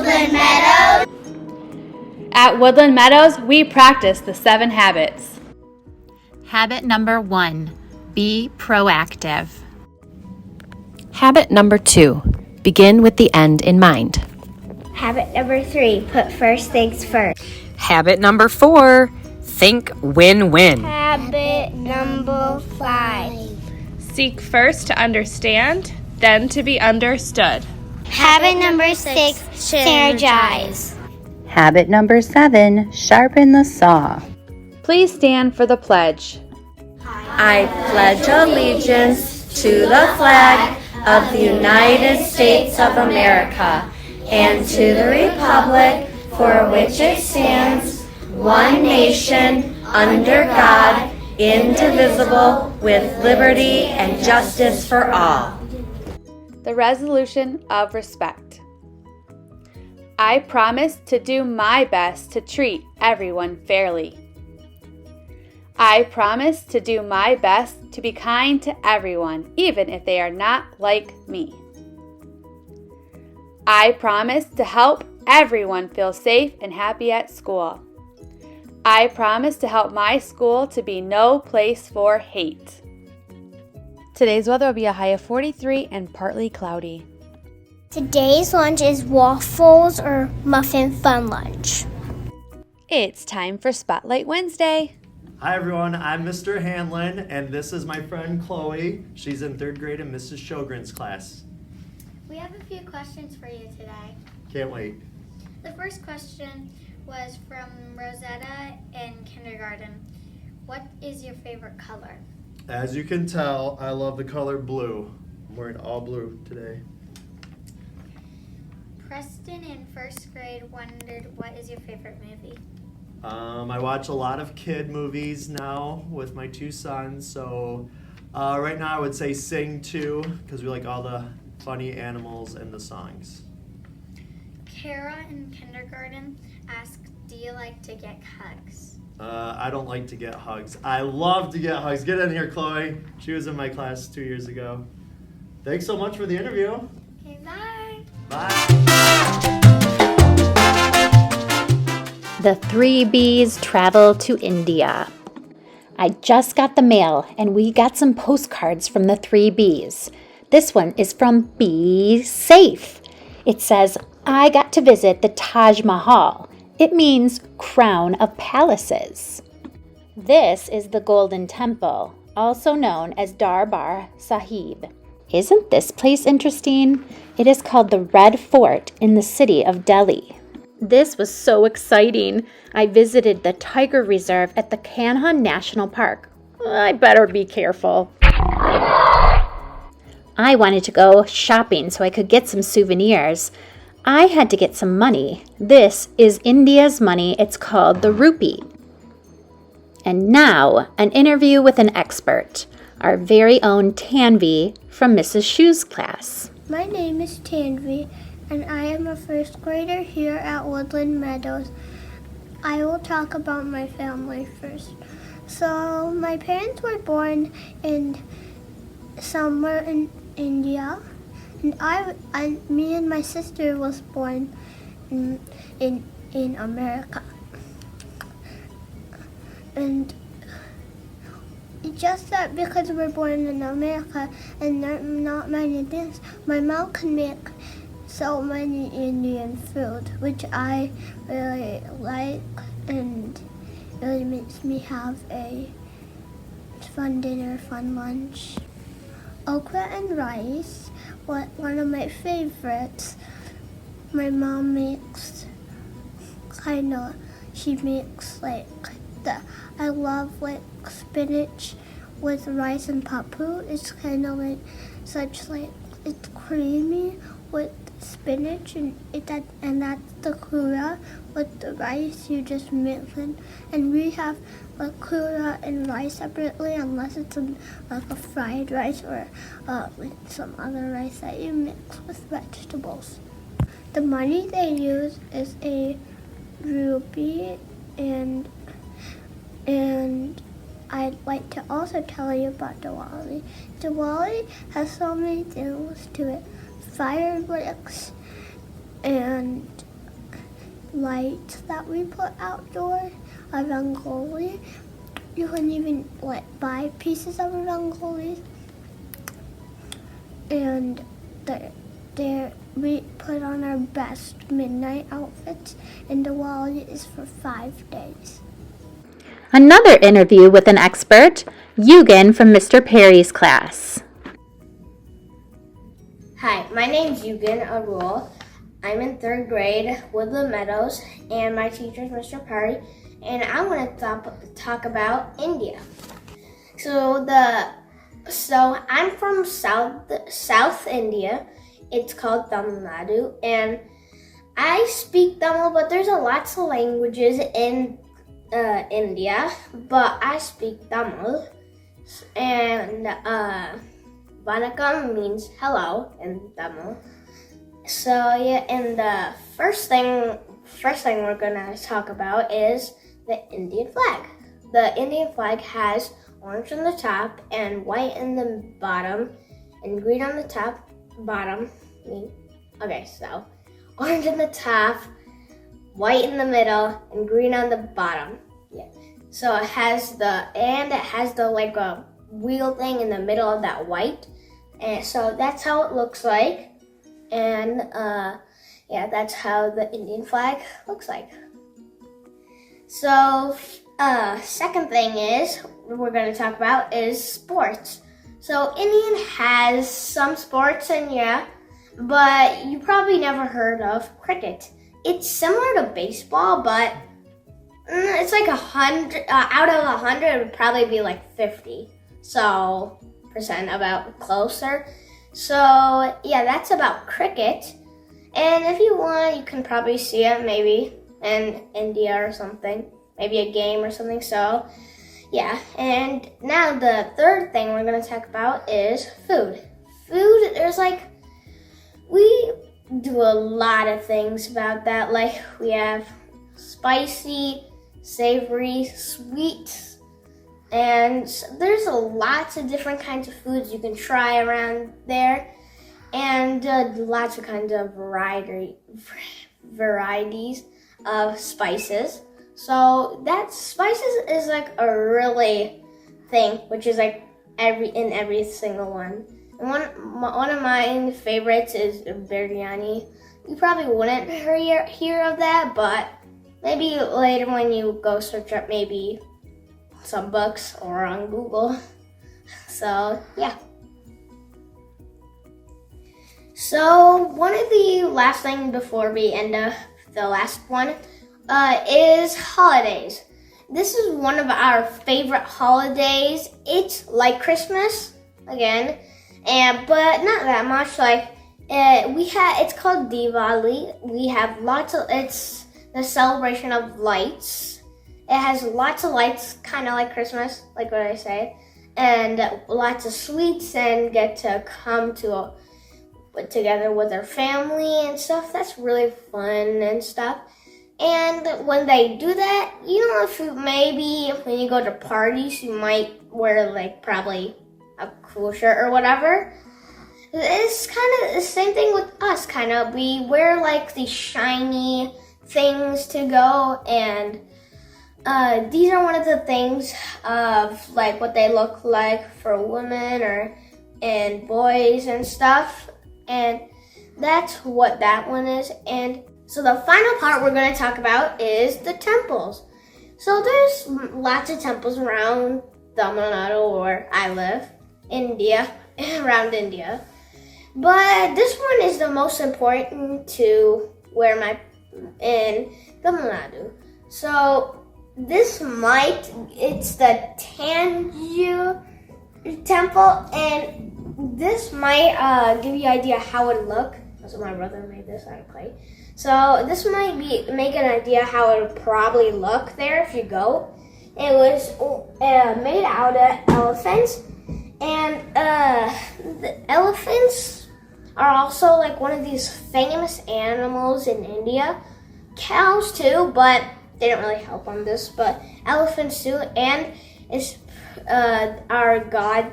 Woodland Meadows. At Woodland Meadows, we practice the 7 habits. Habit number 1, be proactive. Habit number 2, begin with the end in mind. Habit number 3, put first things first. Habit number 4, think win-win. Habit number 5. Seek first to understand, then to be understood. Habit number 6, synergize. Habit number 7, sharpen the saw. Please stand for the pledge. I pledge allegiance to the flag of the United States of America and to the republic for which it stands, one nation, under God, indivisible, with liberty and justice for all. The resolution of respect. I promise to do my best to treat everyone fairly. I promise to do my best to be kind to everyone, even if they are not like me. I promise to help everyone feel safe and happy at school. I promise to help my school to be no place for hate. Today's weather will be a high of 43 and partly cloudy. Today's lunch is waffles or muffin fun lunch. It's time for Spotlight Wednesday. Hi everyone, I'm Mr. Hanlon, and this is my friend Chloe. She's in 3rd grade in Mrs. Sjogren's class. We have a few questions for you today. Can't wait. The first question was from Rosetta in kindergarten. What is your favorite color? As you can tell, I love the color blue. I'm wearing all blue today. Preston in 1st grade wondered, what is your favorite movie? I watch a lot of kid movies now with my 2 sons, so right now I would say Sing 2, because we like all the funny animals and the songs. Kara in kindergarten asked, do you like to get hugs? I don't like to get hugs. I love to get hugs. Get in here, Chloe. She was in my class 2 years ago. Thanks so much for the interview. Okay, bye. Bye. The 3 bees travel to India. I just got the mail and we got some postcards from the 3 bees. This one is from Be Safe. It says, I got to visit the Taj Mahal. It means crown of palaces. This is the Golden Temple, also known as Darbar Sahib. Isn't this place interesting? It is called the Red Fort in the city of Delhi. This was so exciting. I visited the tiger reserve at the Kanha National Park. I better be careful. I wanted to go shopping so I could get some souvenirs. I had to get some money. This is India's money. It's called the rupee. And now, an interview with an expert, our very own Tanvi from Mrs. Shu's class. My name is Tanvi, and I am a 1st grader here at Woodland Meadows. I will talk about my family first. So, my parents were born in somewhere in India, and me and my sister was born in America. And it's just that because we're born in America and there are not many things, my mom can make so many Indian food, which I really like, and really makes me have a fun dinner, fun lunch. Okra and rice, one of my favorites. My mom makes she makes I love spinach with rice and papu. It's kind of it's creamy with spinach and that's the kura. With the rice you just mix it, and we have kura and rice separately unless it's a fried rice or some other rice that you mix with vegetables. The money they use is a rupee, and I'd like to also tell you about Diwali. Diwali has so many things to it. Fireworks and lights that we put outdoors, a rangoli. You can even buy pieces of rangolis. And there we put on our best midnight outfits, and the Diwali is for 5 days. Another interview with an expert, Eugen from Mr. Perry's class. Hi, my name's Eugen Arul. I'm in 3rd grade, Woodland Meadows, and my teacher is Mr. Perry, and I want to talk about India. So I'm from South India. It's called Tamil Nadu, and I speak Tamil, but there's lots of languages in India, but I speak Tamil, and Vanakkam means hello in Tamil. So yeah, and the first thing we're gonna talk about is the Indian flag. The Indian flag has orange on the top and white in the bottom, and green on the top, bottom. Okay, so orange in the top, white in the middle, and green on the bottom. Yeah. So it has the like a wheel thing in the middle of that white, and so that's how it looks like. And yeah, that's how the Indian flag looks like. So second thing is we're going to talk about is sports. So Indian has some sports, and yeah, but you probably never heard of cricket. It's similar to baseball, but it's like 100 out of 100 it would probably be like 50 percent about closer. So yeah, that's about cricket. And if you want, you can probably see it maybe in India or something, maybe a game or something. So yeah, and now the third thing we're going to talk about is food. We do a lot of things about that. Like we have spicy, savory, sweet, and there's lots of different kinds of foods you can try around there, and lots of kinds of varieties of spices. So that spices is like a really thing, which is like every single one. And one of my favorites is biryani. You probably wouldn't hear of that, but maybe later when you go search up maybe some books or on Google. So yeah. So one of the last things before we end the last one is holidays. This is one of our favorite holidays. It's like Christmas again, but not that much. It's called Diwali. We have it's the celebration of lights. It has lots of lights, kind of like Christmas, like what I say, and lots of sweets, and get to come together with their family and stuff. That's really fun and stuff. And when they do that, maybe when you go to parties, you might wear probably a cool shirt or whatever. It's kind of the same thing with us, We wear these shiny things to go, and these are one of the things of what they look like for women and boys and stuff. And that's what that one is. And so the final part we're going to talk about is the temples. So there's lots of temples around Tamil Nadu, where I live, around India. But this one is the most important to in Tamil Nadu. So it's the Tanju temple, and this might give you an idea how it look. So my brother made this out of clay. So this might make an idea how it would probably look there if you go. It was made out of elephants, and the elephants are also one of these famous animals in India. Cows too, but they don't really help on this. But elephants too, and it's our God,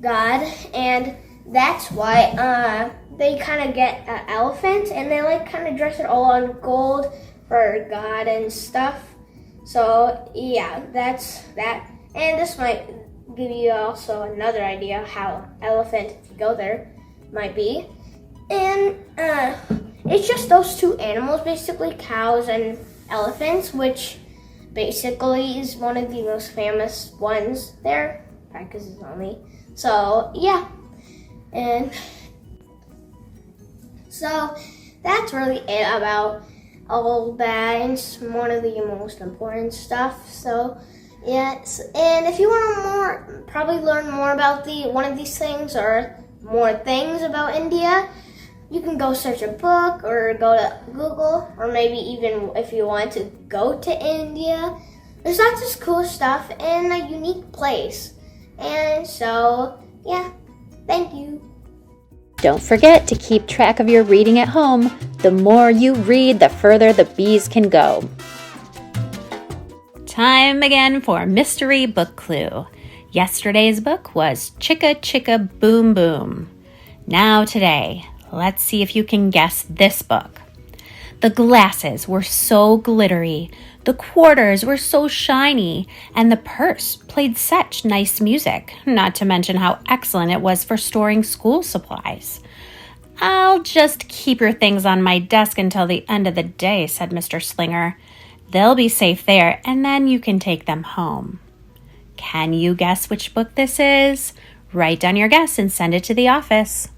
and that's why they kind of get elephants, and they kind of dress it all on gold for God and stuff. So yeah, that's that. And this might give you also another idea how elephant, if you go there, might be. And it's just those two animals, basically, cows and elephants, which basically is one of the most famous ones there, because it's only. So yeah, and so that's really it about all that. It's one of the most important stuff. So yes, and if you want to probably learn more about one of these things or more things about India, you can go search a book or go to Google, or maybe even if you want to go to India. There's lots of cool stuff in a unique place. And so, yeah, thank you. Don't forget to keep track of your reading at home. The more you read, the further the bees can go. Time again for Mystery Book Clue. Yesterday's book was Chicka Chicka Boom Boom. Now today, let's see if you can guess this book. The glasses were so glittery, the quarters were so shiny, and the purse played such nice music, not to mention how excellent it was for storing school supplies. I'll just keep your things on my desk until the end of the day, said Mr. Slinger. They'll be safe there, and then you can take them home. Can you guess which book this is? Write down your guess and send it to the office.